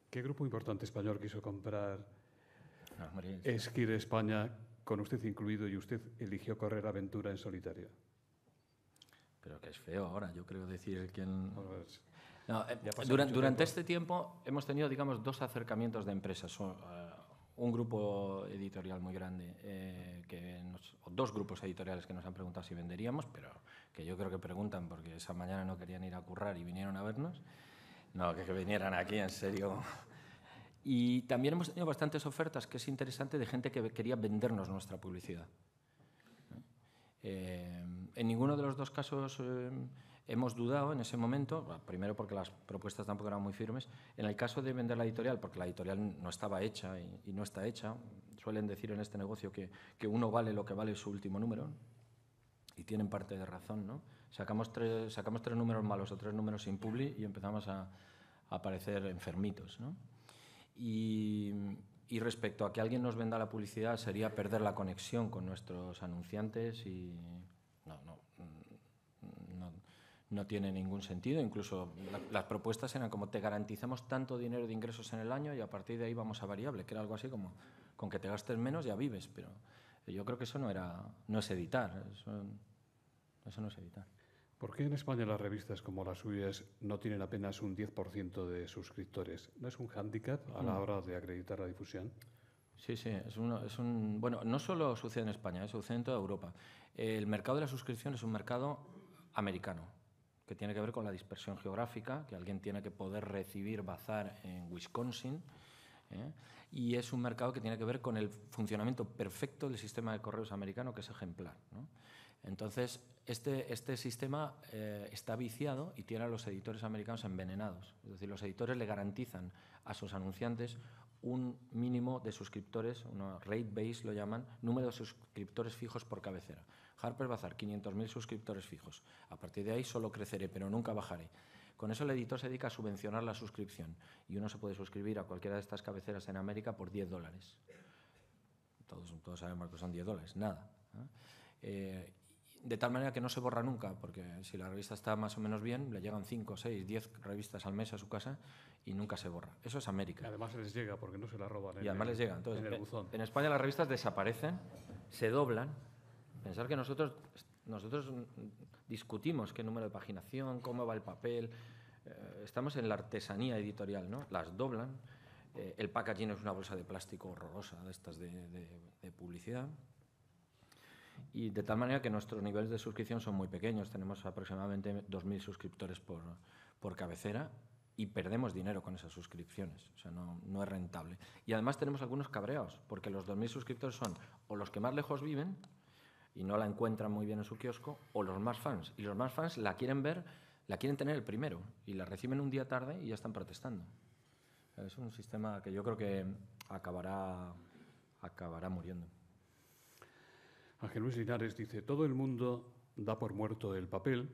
¿Qué grupo importante español quiso comprar Esquire España, con usted incluido, y usted eligió correr aventura en solitario? Pero que es feo ahora, yo creo decir quién... No, durante este tiempo hemos tenido, digamos, dos acercamientos de empresas. Un grupo editorial muy grande, o dos grupos editoriales que nos han preguntado si venderíamos, pero que yo creo que preguntan porque esa mañana no querían ir a currar y vinieron a vernos. No, que vinieran aquí, en serio. Y también hemos tenido bastantes ofertas, que es interesante, de gente que quería vendernos nuestra publicidad. En ninguno de los dos casos hemos dudado en ese momento, bueno, primero porque las propuestas tampoco eran muy firmes. En el caso de vender la editorial, porque la editorial no estaba hecha y no está hecha, suelen decir en este negocio que uno vale lo que vale su último número, y tienen parte de razón, ¿no? Sacamos tres números malos o 3 números sin publi y empezamos a parecer enfermitos, ¿no? Y respecto a que alguien nos venda la publicidad, sería perder la conexión con nuestros anunciantes y no tiene ningún sentido. Incluso las propuestas eran como: te garantizamos tanto dinero de ingresos en el año y a partir de ahí vamos a variable, que era algo así como: con que te gastes menos ya vives. Pero yo creo que eso no es editar, eso no es editar. ¿Por qué en España las revistas como las suyas no tienen apenas un 10% de suscriptores? ¿No es un hándicap a la hora de acreditar la difusión? Sí, sí, bueno, no solo sucede en España, sucede en toda Europa. El mercado de la suscripción es un mercado americano, que tiene que ver con la dispersión geográfica, que alguien tiene que poder recibir bazar en Wisconsin, y es un mercado que tiene que ver con el funcionamiento perfecto del sistema de correos americano, que es ejemplar, ¿no? Entonces, este sistema está viciado y tiene a los editores americanos envenenados. Es decir, los editores le garantizan a sus anunciantes un mínimo de suscriptores, una rate base lo llaman, número de suscriptores fijos por cabecera. Harper's Bazaar, 500.000 suscriptores fijos. A partir de ahí solo creceré, pero nunca bajaré. Con eso el editor se dedica a subvencionar la suscripción y uno se puede suscribir a cualquiera de estas cabeceras en América por $10. Todos sabemos que son $10, nada. De tal manera que no se borra nunca, porque si la revista está más o menos bien, le llegan 5, 6, 10 revistas al mes a su casa y nunca se borra. Eso es América. Y además les llega, porque no se la roban y además les llega. Entonces, en el buzón. En España las revistas desaparecen, se doblan. Pensar que nosotros discutimos qué número de paginación, cómo va el papel. Estamos en la artesanía editorial, ¿no? Las doblan. El packaging es una bolsa de plástico horrorosa, de estas de publicidad. Y de tal manera que nuestros niveles de suscripción son muy pequeños. Tenemos aproximadamente 2.000 suscriptores por cabecera y perdemos dinero con esas suscripciones. O sea, no es rentable. Y además tenemos algunos cabreados, porque los 2.000 suscriptores son o los que más lejos viven y no la encuentran muy bien en su kiosco, o los más fans. Y los más fans la quieren ver, la quieren tener el primero, y la reciben un día tarde y ya están protestando. Es un sistema que yo creo que acabará muriendo. Ángel Luis Linares dice, todo el mundo da por muerto el papel.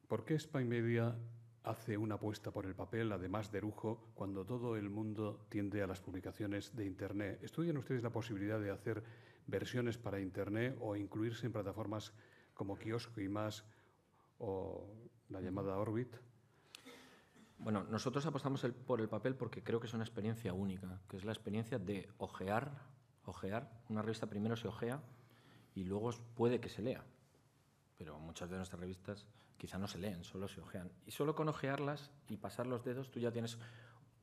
¿Por qué Spy Media hace una apuesta por el papel, además de lujo, cuando todo el mundo tiende a las publicaciones de Internet? ¿Estudian ustedes la posibilidad de hacer versiones para Internet o incluirse en plataformas como Kiosco y Más o la llamada Orbit? Bueno, nosotros apostamos por el papel porque creo que es una experiencia única, que es la experiencia de ojear. Una revista primero se ojea y luego puede que se lea. Pero muchas de nuestras revistas quizá no se leen, solo se ojean. Y solo con ojearlas y pasar los dedos tú ya tienes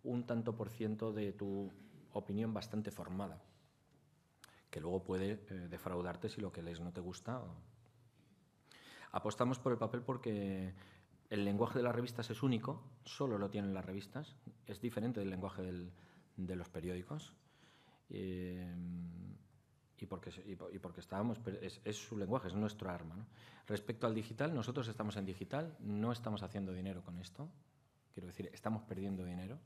un tanto por ciento de tu opinión bastante formada, que luego puede defraudarte si lo que lees no te gusta. Apostamos por el papel porque el lenguaje de las revistas es único, solo lo tienen las revistas, es diferente del lenguaje de los periódicos. Y porque estábamos, es su lenguaje, es nuestro arma, ¿no? Respecto al digital, nosotros estamos en digital, no estamos haciendo dinero con esto, quiero decir, estamos perdiendo dinero.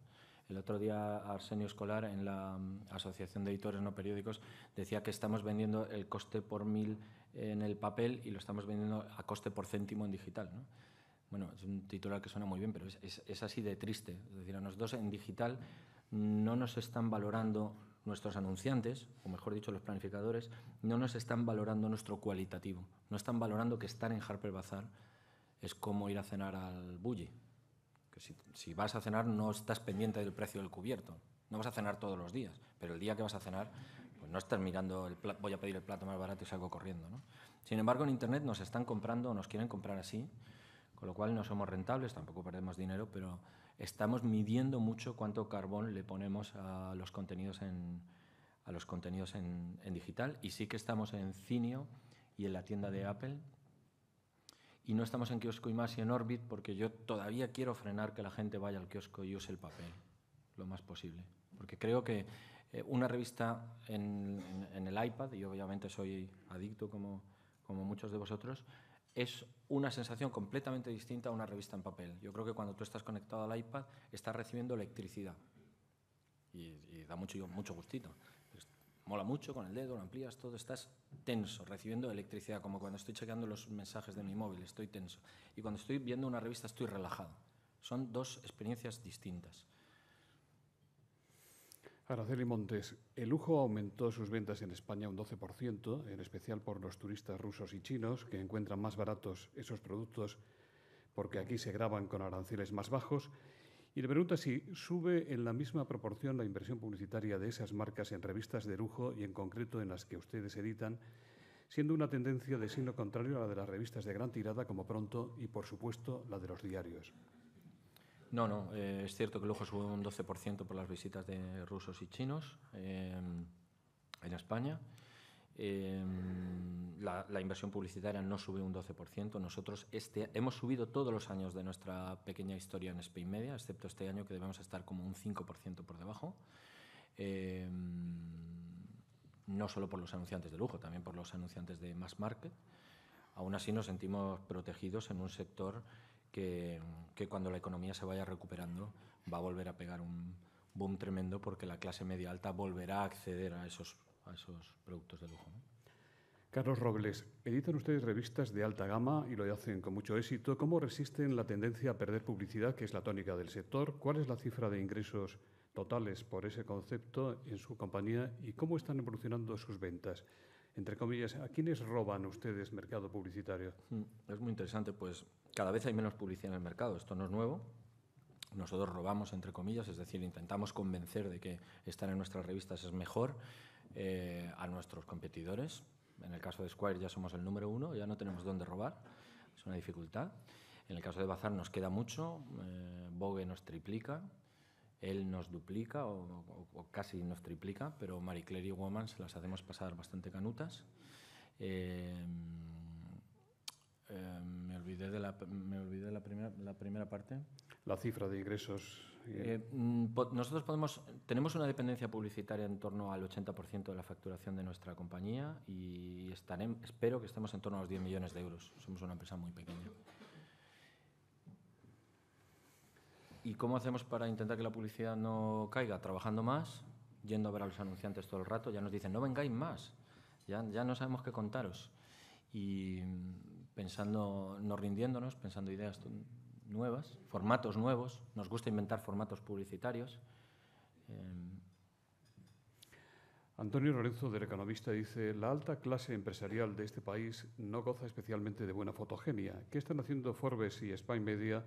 El otro día Arsenio Escolar, en la Asociación de Editores No Periódicos, decía que estamos vendiendo el coste por 1.000 en el papel y lo estamos vendiendo a coste por céntimo en digital, ¿no? Bueno, es un titular que suena muy bien, pero es así de triste. Es decir, a nosotros en digital no nos están valorando nuestros anunciantes, o mejor dicho, los planificadores, no nos están valorando nuestro cualitativo. No están valorando que estar en Harper's Bazaar es como ir a cenar al Bulli. Que si vas a cenar no estás pendiente del precio del cubierto. No vas a cenar todos los días, pero el día que vas a cenar, pues no estás mirando, voy a pedir el plato más barato y salgo corriendo, ¿no? Sin embargo, en Internet nos están comprando, o nos quieren comprar así, con lo cual no somos rentables, tampoco perdemos dinero, pero estamos midiendo mucho cuánto carbón le ponemos a los contenidos en digital, y sí que estamos en Cineo y en la tienda de Apple, y no estamos en Kiosco y Más y en Orbit porque yo todavía quiero frenar que la gente vaya al kiosco y use el papel lo más posible, porque creo que una revista en el iPad, y obviamente soy adicto como muchos de vosotros, es una sensación completamente distinta a una revista en papel. Yo creo que cuando tú estás conectado al iPad estás recibiendo electricidad y da mucho gustito. Mola mucho, con el dedo lo amplías, todo, estás tenso, recibiendo electricidad, como cuando estoy chequeando los mensajes de mi móvil, estoy tenso. Y cuando estoy viendo una revista estoy relajado. Son dos experiencias distintas. Araceli Montes, el lujo aumentó sus ventas en España un 12%, en especial por los turistas rusos y chinos, que encuentran más baratos esos productos porque aquí se graban con aranceles más bajos. Y le pregunta si sube en la misma proporción la inversión publicitaria de esas marcas en revistas de lujo y en concreto en las que ustedes editan, siendo una tendencia de signo contrario a la de las revistas de gran tirada como Pronto y, por supuesto, la de los diarios. No, es cierto que el lujo sube un 12% por las visitas de rusos y chinos. en España. La inversión publicitaria no sube un 12%. Nosotros hemos subido todos los años de nuestra pequeña historia en Spain Media, excepto este año que debemos estar como un 5% por debajo. No solo por los anunciantes de lujo, también por los anunciantes de mass market. Aún así nos sentimos protegidos en un sector que cuando la economía se vaya recuperando va a volver a pegar un boom tremendo, porque la clase media alta volverá a acceder a esos productos de lujo, ¿no? Carlos Robles, editan ustedes revistas de alta gama y lo hacen con mucho éxito. ¿Cómo resisten la tendencia a perder publicidad, que es la tónica del sector? ¿Cuál es la cifra de ingresos totales por ese concepto en su compañía y cómo están evolucionando sus ventas? Entre comillas, ¿a quiénes roban ustedes mercado publicitario? Es muy interesante, pues cada vez hay menos publicidad en el mercado. Esto no es nuevo. Nosotros robamos, entre comillas, es decir, intentamos convencer de que estar en nuestras revistas es mejor a nuestros competidores. En el caso de Esquire ya somos el número 1, ya no tenemos dónde robar, es una dificultad. En el caso de Bazar nos queda mucho, Vogue nos triplica, él nos duplica o casi nos triplica, pero Marie Claire y Woman se las hacemos pasar bastante canutas. Me olvidé de la primera parte. La cifra de ingresos. Nosotros tenemos una dependencia publicitaria en torno al 80% de la facturación de nuestra compañía y espero que estemos en torno a los 10 millones de euros. Somos una empresa muy pequeña. ¿Y cómo hacemos para intentar que la publicidad no caiga? Trabajando más, yendo a ver a los anunciantes todo el rato. Ya nos dicen, no vengáis más, ya no sabemos qué contaros. Y pensando, no rindiéndonos, pensando ideas nuevas, formatos nuevos. Nos gusta inventar formatos publicitarios. Antonio Lorenzo, del Economista, dice: la alta clase empresarial de este país no goza especialmente de buena fotogenia. ¿Qué están haciendo Forbes y Spain Media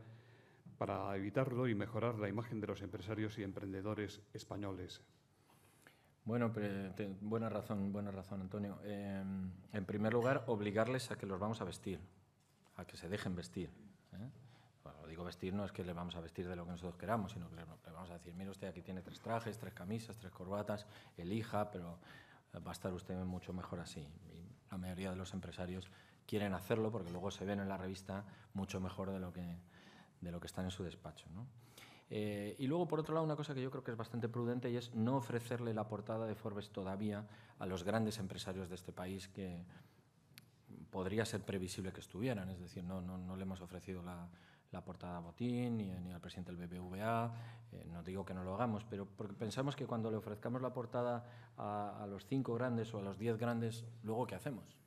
para evitarlo y mejorar la imagen de los empresarios y emprendedores españoles? Bueno, buena razón, Antonio. En primer lugar, obligarles a que los vamos a vestir, a que se dejen vestir. Bueno, digo vestir, no es que les vamos a vestir de lo que nosotros queramos, sino que les vamos a decir, mire usted, aquí tiene 3 trajes, 3 camisas, 3 corbatas, elija, pero va a estar usted mucho mejor así. Y la mayoría de los empresarios quieren hacerlo porque luego se ven en la revista mucho mejor de lo que están en su despacho, ¿no? Y luego, por otro lado, una cosa que yo creo que es bastante prudente y es no ofrecerle la portada de Forbes todavía a los grandes empresarios de este país que podría ser previsible que estuvieran. Es decir, no le hemos ofrecido la portada a Botín ni al presidente del BBVA. No digo que no lo hagamos, pero porque pensamos que cuando le ofrezcamos la portada a los 5 grandes o a los 10 grandes, ¿luego qué hacemos?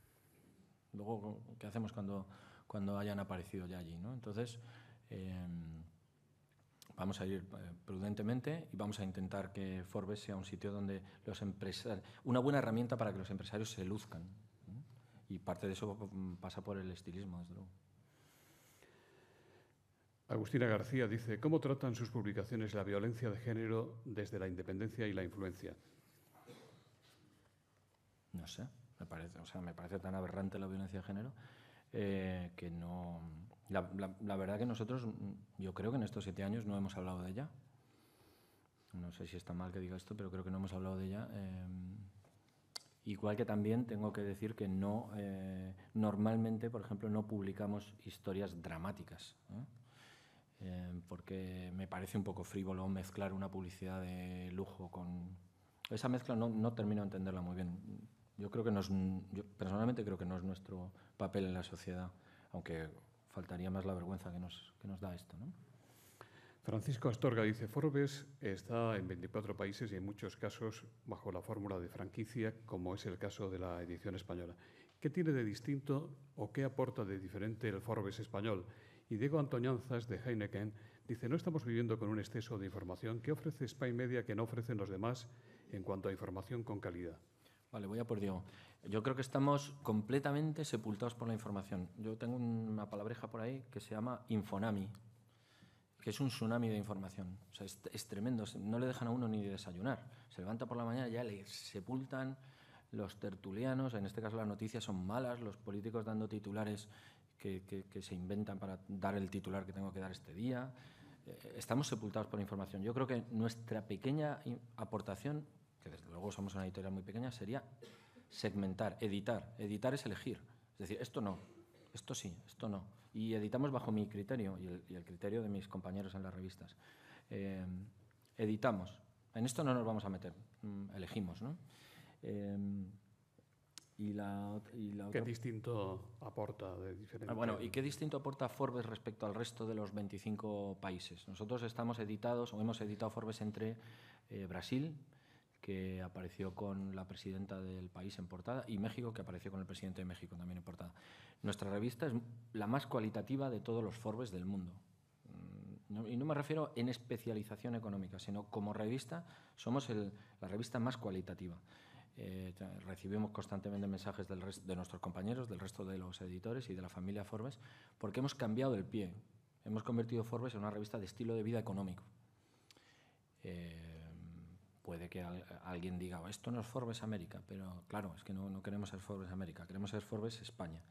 Luego, ¿qué hacemos cuando hayan aparecido ya allí, ¿no? Entonces, vamos a ir prudentemente y vamos a intentar que Forbes sea un sitio donde una buena herramienta para que los empresarios se luzcan, ¿no? Y parte de eso pasa por el estilismo, desde luego. Agustina García dice: ¿cómo tratan sus publicaciones la violencia de género desde la independencia y la influencia? No sé, me parece tan aberrante la violencia de género que no... La verdad que nosotros, yo creo que en estos 7 años no hemos hablado de ella. No sé si está mal que diga esto, pero creo que no hemos hablado de ella. Igual que también tengo que decir que no, normalmente, por ejemplo, no publicamos historias dramáticas, porque me parece un poco frívolo mezclar una publicidad de lujo con... Esa mezcla no termino de entenderla muy bien. Yo personalmente creo que no es nuestro papel en la sociedad, aunque faltaría más la vergüenza que nos da esto, ¿no? Francisco Astorga dice: Forbes está en 24 países y en muchos casos bajo la fórmula de franquicia, como es el caso de la edición española. ¿Qué tiene de distinto o qué aporta de diferente el Forbes español? Y Diego Antoñanzas, de Heineken, dice: no estamos viviendo con un exceso de información. ¿Qué ofrece Spain Media que no ofrecen los demás en cuanto a información con calidad? Vale, voy a por Diego. Yo creo que estamos completamente sepultados por la información. Yo tengo una palabreja por ahí que se llama Infonami, que es un tsunami de información. O sea, es tremendo. No le dejan a uno ni desayunar. Se levanta por la mañana y ya le sepultan los tertulianos. En este caso las noticias son malas, los políticos dando titulares que se inventan para dar el titular que tengo que dar este día. Estamos sepultados por información. Yo creo que nuestra pequeña aportación que desde luego somos una editorial muy pequeña, sería segmentar, editar. Editar es elegir. Es decir, esto no, esto sí, esto no. Y editamos bajo mi criterio y el criterio de mis compañeros en las revistas. Editamos. En esto no nos vamos a meter, elegimos, ¿no? Y la otra... ¿Qué distinto aporta de diferente? Bueno, ¿y qué distinto aporta Forbes respecto al resto de los 25 países? Nosotros estamos editados, o hemos editado Forbes entre Brasil, que apareció con la presidenta del país en portada, y México, que apareció con el presidente de México también en portada. Nuestra revista es la más cualitativa de todos los Forbes del mundo. Y no me refiero en especialización económica, sino como revista somos la revista más cualitativa. Recibimos constantemente mensajes de nuestros compañeros, del resto de los editores y de la familia Forbes, porque hemos cambiado el pie. Hemos convertido Forbes en una revista de estilo de vida económico. Puede que alguien diga, esto no es Forbes América, pero claro, es que no queremos ser Forbes América, queremos ser Forbes España.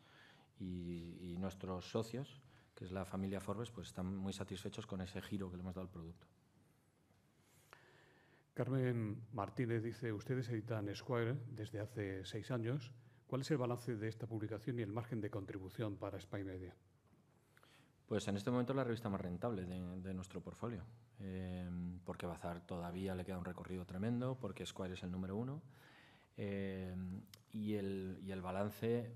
Y nuestros socios, que es la familia Forbes, pues están muy satisfechos con ese giro que le hemos dado al producto. Carmen Martínez dice, ustedes editan Esquire desde hace 6 años. ¿Cuál es el balance de esta publicación y el margen de contribución para Spy Media? Pues en este momento es la revista más rentable de nuestro portfolio, porque Bazar todavía le queda un recorrido tremendo, porque Esquire es el número 1, y el balance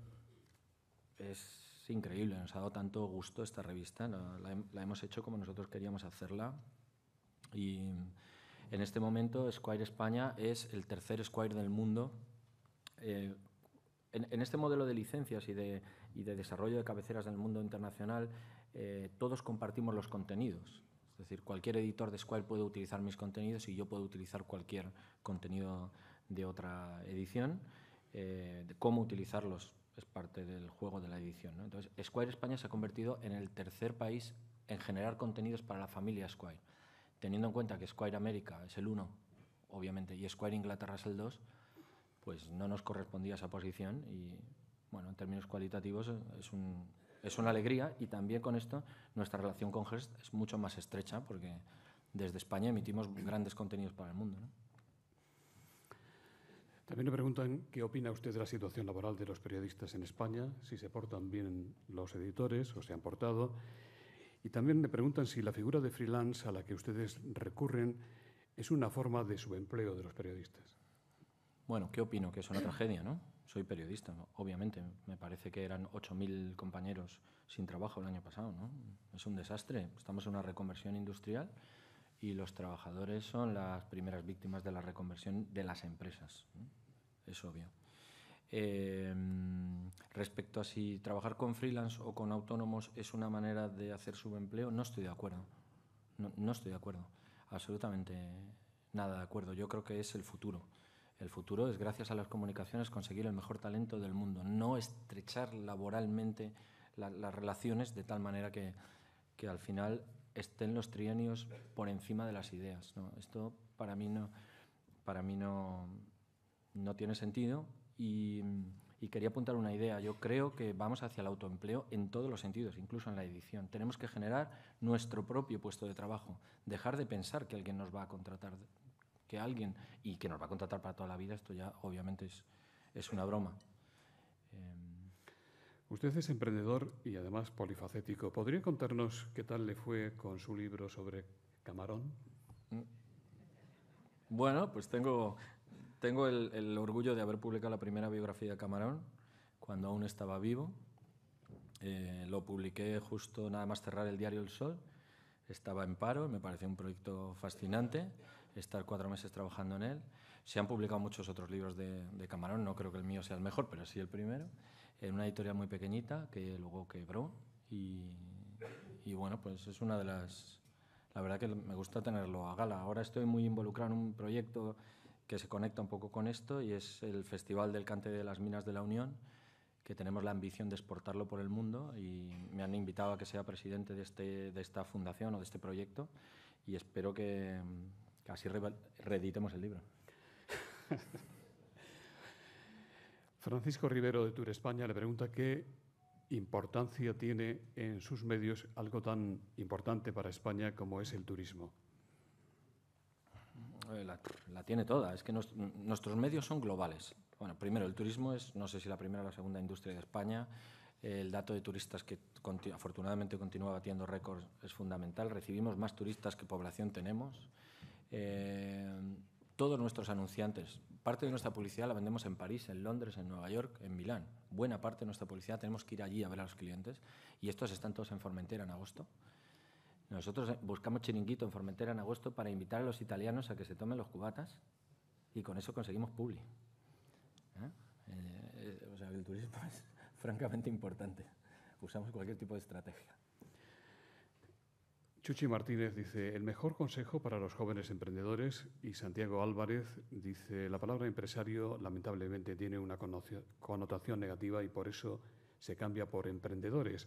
es increíble. Nos ha dado tanto gusto esta revista, la hemos hecho como nosotros queríamos hacerla, y en este momento Esquire España es el tercer Esquire del mundo. En este modelo de licencias y de desarrollo de cabeceras del mundo internacional, todos compartimos los contenidos. Es decir, cualquier editor de Esquire puede utilizar mis contenidos y yo puedo utilizar cualquier contenido de otra edición. De cómo utilizarlos es parte del juego de la edición, ¿no? Entonces, Esquire España se ha convertido en el tercer país en generar contenidos para la familia Esquire. Teniendo en cuenta que Esquire América es el 1, obviamente, y Esquire Inglaterra es el 2, pues no nos correspondía esa posición y, bueno, en términos cualitativos es una alegría, y también con esto nuestra relación con Hearst es mucho más estrecha porque desde España emitimos grandes contenidos para el mundo, ¿no? También le preguntan qué opina usted de la situación laboral de los periodistas en España, si se portan bien los editores o se han portado. Y también me preguntan si la figura de freelance a la que ustedes recurren es una forma de subempleo de los periodistas. Bueno, ¿qué opino? Que es una tragedia, ¿no? Soy periodista, ¿no? Obviamente. Me parece que eran 8.000 compañeros sin trabajo el año pasado, ¿no? Es un desastre. Estamos en una reconversión industrial y los trabajadores son las primeras víctimas de la reconversión de las empresas, ¿no? Es obvio. Respecto a si trabajar con freelance o con autónomos es una manera de hacer subempleo, no estoy de acuerdo. No estoy de acuerdo. Absolutamente nada de acuerdo. Yo creo que es el futuro. El futuro es, gracias a las comunicaciones, conseguir el mejor talento del mundo, no estrechar laboralmente las relaciones de tal manera que al final estén los trienios por encima de las ideas, ¿no? Esto para mí no tiene sentido. Y quería apuntar una idea. Yo creo que vamos hacia el autoempleo en todos los sentidos, incluso en la edición. Tenemos que generar nuestro propio puesto de trabajo, dejar de pensar que alguien nos va a contratar, y que nos va a contratar para toda la vida. Esto ya obviamente es una broma. Usted es emprendedor y además polifacético. ¿Podría contarnos qué tal le fue con su libro sobre Camarón? Bueno, pues tengo el orgullo de haber publicado la primera biografía de Camarón cuando aún estaba vivo. Lo publiqué justo nada más cerrar el diario El Sol. Estaba en paro, me pareció un proyecto fascinante, estar 4 meses trabajando en él. Se han publicado muchos otros libros de Camarón, no creo que el mío sea el mejor, pero sí el primero, en una editorial muy pequeñita que luego quebró. Y bueno, pues es una de las... La verdad que me gusta tenerlo a gala. Ahora estoy muy involucrado en un proyecto que se conecta un poco con esto, y es el Festival del Cante de las Minas de la Unión, que tenemos la ambición de exportarlo por el mundo, y me han invitado a que sea presidente de esta fundación o de este proyecto, y espero que así reeditemos el libro. Francisco Rivero, de Tour España, le pregunta qué importancia tiene en sus medios algo tan importante para España como es el turismo. La tiene toda. Es que nuestros medios son globales. Bueno, primero, el turismo es, no sé si la primera o la segunda industria de España. El dato de turistas que afortunadamente continúa batiendo récords es fundamental. Recibimos más turistas que población tenemos. Todos nuestros anunciantes, parte de nuestra publicidad la vendemos en París, en Londres, en Nueva York, en Milán. Buena parte de nuestra publicidad tenemos que ir allí a ver a los clientes y estos están todos en Formentera en agosto. Nosotros buscamos chiringuito en Formentera en agosto para invitar a los italianos a que se tomen los cubatas y con eso conseguimos publi. O sea, el turismo es francamente importante. Usamos cualquier tipo de estrategia. Chuchi Martínez dice, el mejor consejo para los jóvenes emprendedores, y Santiago Álvarez dice, la palabra empresario lamentablemente tiene una connotación negativa y por eso se cambia por emprendedores.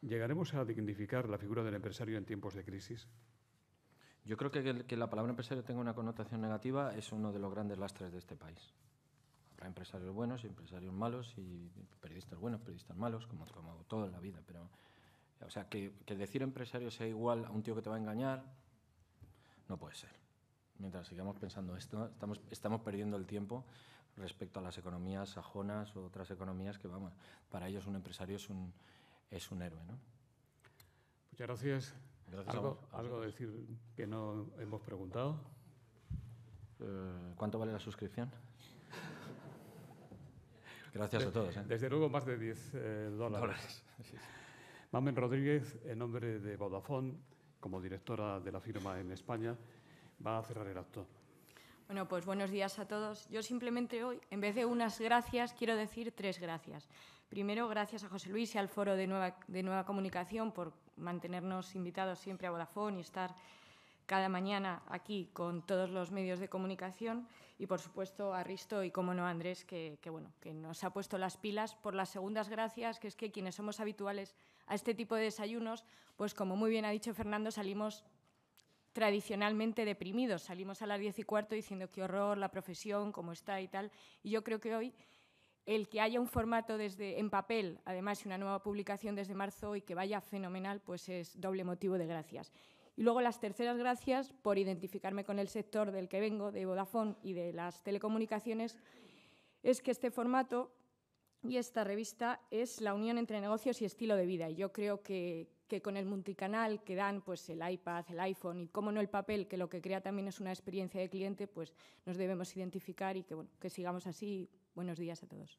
¿Llegaremos a dignificar la figura del empresario en tiempos de crisis? Yo creo que la palabra empresario tenga una connotación negativa es uno de los grandes lastres de este país. Habrá empresarios buenos y empresarios malos y periodistas buenos, periodistas malos, como todo en la vida, pero... O sea, que decir empresario sea igual a un tío que te va a engañar, no puede ser. Mientras sigamos pensando esto, estamos perdiendo el tiempo respecto a las economías sajonas o otras economías que, vamos, para ellos un empresario es un héroe, ¿no? Muchas gracias. ¿Algo a decir que no hemos preguntado? ¿Cuánto vale la suscripción? Gracias a todos. Desde luego, más de $10. Sí. Mamen Rodríguez, en nombre de Vodafone, como directora de la firma en España, va a cerrar el acto. Bueno, pues buenos días a todos. Yo simplemente hoy, en vez de unas gracias, quiero decir 3 gracias. Primero, gracias a José Luis y al Foro de Nueva Comunicación por mantenernos invitados siempre a Vodafone y estar cada mañana aquí con todos los medios de comunicación y, por supuesto, a Risto y, como no, a Andrés, que nos ha puesto las pilas. Por las segundas gracias, que es que quienes somos habituales a este tipo de desayunos, pues como muy bien ha dicho Fernando, salimos tradicionalmente deprimidos. Salimos a las 10:15 diciendo qué horror, la profesión, cómo está y tal. Y yo creo que hoy el que haya un formato en papel, además y una nueva publicación desde marzo y que vaya fenomenal, pues es doble motivo de gracias. Y luego las terceras gracias por identificarme con el sector del que vengo, de Vodafone y de las telecomunicaciones, es que este formato y esta revista es la unión entre negocios y estilo de vida. Y yo creo que con el multicanal que dan pues, el iPad, el iPhone y, cómo no, el papel, que lo que crea también es una experiencia de cliente, pues nos debemos identificar y que sigamos así. Buenos días a todos.